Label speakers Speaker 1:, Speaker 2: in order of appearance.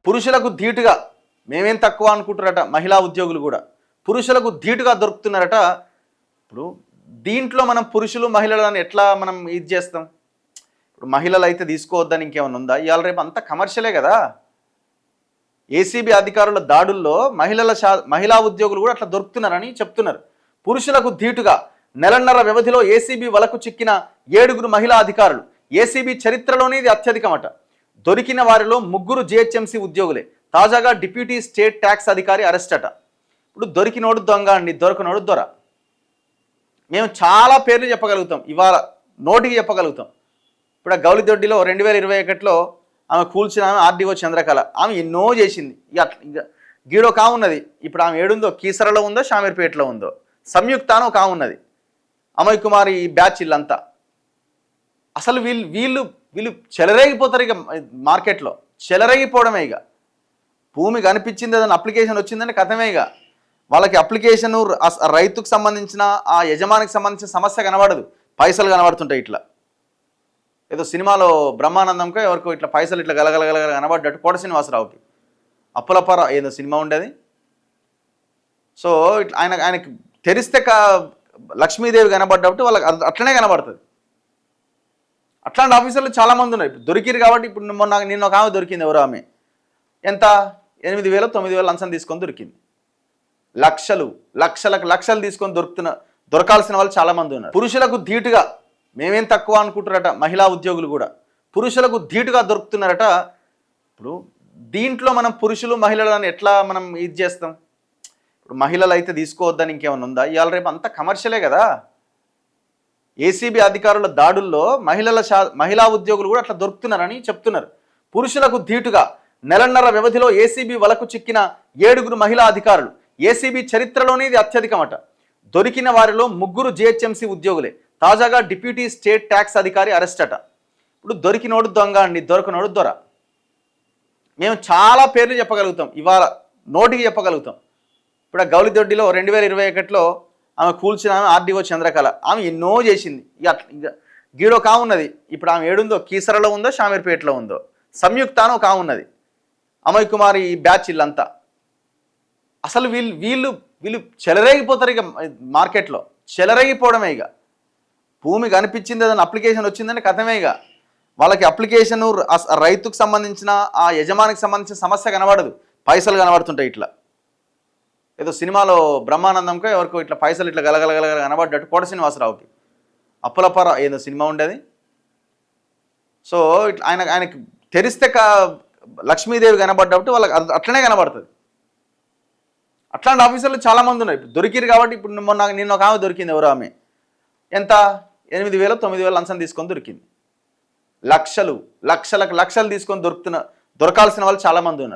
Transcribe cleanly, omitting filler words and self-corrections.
Speaker 1: పురుషులకు ధీటుగా మేమేం తక్కువ అనుకుంటున్నారట మహిళా ఉద్యోగులు కూడా పురుషులకు ధీటుగా దొరుకుతున్నారట. ఇప్పుడు దీంట్లో మనం పురుషులు మహిళలను ఎట్లా మనం ఇది చేస్తాం? ఇప్పుడు మహిళలు అయితే తీసుకోవద్దని ఇంకేమైనా ఉందా? ఇవాళ రేపు అంతా కమర్షియలే కదా. ఏసీబీ అధికారుల దాడుల్లో మహిళా ఉద్యోగులు కూడా అట్లా దొరుకుతున్నారని చెప్తున్నారు. పురుషులకు ధీటుగా నెలన్నర వ్యవధిలో ఏసీబీ వలకు చిక్కిన 7 మహిళా అధికారులు. ఏసీబీ చరిత్రలోనే ఇది అత్యధికమట. దొరికిన వారిలో 3 జీహెచ్ఎంసీ ఉద్యోగులే. తాజాగా డిప్యూటీ స్టేట్ ట్యాక్స్ అధికారి అరెస్ట్ అట. ఇప్పుడు దొరికినోడు దొంగ అండి, దొరకనోడు దొర. మేము చాలా పేర్లు చెప్పగలుగుతాం, ఇవాళ నోటికి చెప్పగలుగుతాం. ఇప్పుడు ఆ గౌలిదొడ్డిలో 2021లో ఆమె కూల్చిన ఆమె ఆర్డీఓ చంద్రకళ, ఆమె ఎన్నో చేసింది. ఇక గీడో కావున్నది. ఇప్పుడు ఆమె ఏడుందో, కీసరలో ఉందో, షామీర్పేటలో ఉందో. సంయుక్త అని ఒక ఆమె ఉన్నది, అమయ్ కుమార్ ఈ బ్యాచ్ ఇల్లంతా. అసలు వీళ్ళు చెలరేగిపోతారు ఇక మార్కెట్లో, చెలరేగిపోవడమే. ఇక భూమి కనిపించింది, ఏదైనా అప్లికేషన్ వచ్చిందని కథమే. ఇక వాళ్ళకి అప్లికేషను రైతుకు సంబంధించిన ఆ యజమానికి సంబంధించిన సమస్య కనబడదు, పైసలు కనబడుతుంటాయి. ఇట్లా ఏదో సినిమాలో బ్రహ్మానందంకో ఎవరికో ఇట్లా పైసలు ఇట్లా గలగలగల కనబడ్డట్టు కోట శ్రీనివాసరావుకి అప్పులపర ఏదో సినిమా ఉండేది. సో ఇట్లా ఆయనకి తెరిస్తే లక్ష్మీదేవి కనబడ్డప్పుడు వాళ్ళకి అట్లనే కనబడుతుంది. అట్లాంటి ఆఫీసర్లు చాలామంది ఉన్నారు. ఇప్పుడు దొరికిరు కాబట్టి ఇప్పుడు నిన్న ఒక ఆమె దొరికింది. ఎవరు ఆమె? ఎంత? 8,000 9,000 లంచం తీసుకొని దొరికింది. లక్షలు తీసుకొని దొరకాల్సిన వాళ్ళు చాలామంది ఉన్నారు. పురుషులకు ధీటుగా మేమేం తక్కువ అనుకుంటున్నారట మహిళా ఉద్యోగులు కూడా పురుషులకు ధీటుగా దొరుకుతున్నారట. ఇప్పుడు దీంట్లో మనం పురుషులు మహిళలను ఎట్లా మనం ఇది చేస్తాం? ఇప్పుడు మహిళలు అయితే తీసుకోవద్దని ఇంకేమైనా ఉందా? ఇవాళ రేపు అంతా కమర్షియలే కదా. ఏసీబీ అధికారుల దాడుల్లో మహిళా ఉద్యోగులు కూడా అట్లా దొరుకుతున్నారని చెప్తున్నారు. పురుషులకు ధీటుగా నెలన్నర వ్యవధిలో ఏసీబీ వలకు చిక్కిన 7 మహిళా అధికారులు. ఏసీబీ చరిత్రలోనే ఇది అత్యధికమట. దొరికిన వారిలో 3 జీహెచ్ఎంసీ ఉద్యోగులే. తాజాగా డిప్యూటీ స్టేట్ ట్యాక్స్ అధికారి అరెస్ట్ అట. ఇప్పుడు దొరికినోడు దొంగ అండి, దొరకనోడు దొర. మేము చాలా పేర్లు చెప్పగలుగుతాం, ఇవాళ నోటికి చెప్పగలుగుతాం. ఇప్పుడు ఆ గౌలిదొడ్డిలో 2021లో ఆమె కూల్చిన ఆమె ఆర్డీఓ చంద్రకళ, ఆమె ఎన్నో చేసింది. ఇక గీడో కావున్నది. ఇప్పుడు ఆమె ఏడుందో, కీసరలో ఉందో, షామీర్పేటలో ఉందో. సంయుక్త అని ఒక ఆమె ఉన్నది, అమయ్ కుమార్ ఈ బ్యాచ్ ఇల్లంతా. అసలు వీళ్ళు చెలరేగిపోతారు ఇక మార్కెట్లో, చెలరేగిపోవడమే. ఇక భూమి కనిపించింది, ఏదైనా అప్లికేషన్ వచ్చిందని కథమే. ఇక వాళ్ళకి అప్లికేషను రైతుకు సంబంధించిన ఆ యజమానికి సంబంధించిన సమస్య కనబడదు, పైసలు కనబడుతుంటాయి. ఇట్లా ఏదో సినిమాలో బ్రహ్మానందంకో ఎవరికో ఇట్లా పైసలు ఇట్లా గలగలగల కనబడ్డట్టు కోట శ్రీనివాసరావుకి అప్పులపర ఏదో సినిమా ఉండేది. సో ఇట్లా ఆయనకి తెరిస్తే లక్ష్మీదేవి కనబడ్డప్పుడు వాళ్ళకి అట్లనే కనబడుతుంది. అట్లాంటి ఆఫీసర్లు చాలామంది ఉన్నారు. ఇప్పుడు దొరికిరు కాబట్టి ఇప్పుడు నిన్న ఒక ఆమె దొరికింది. ఎవరు ఆమె? ఎంత? 8,000 9,000 లంచం తీసుకొని దొరికింది. లక్షలు తీసుకొని దొరకాల్సిన వాళ్ళు చాలామంది ఉన్నారు.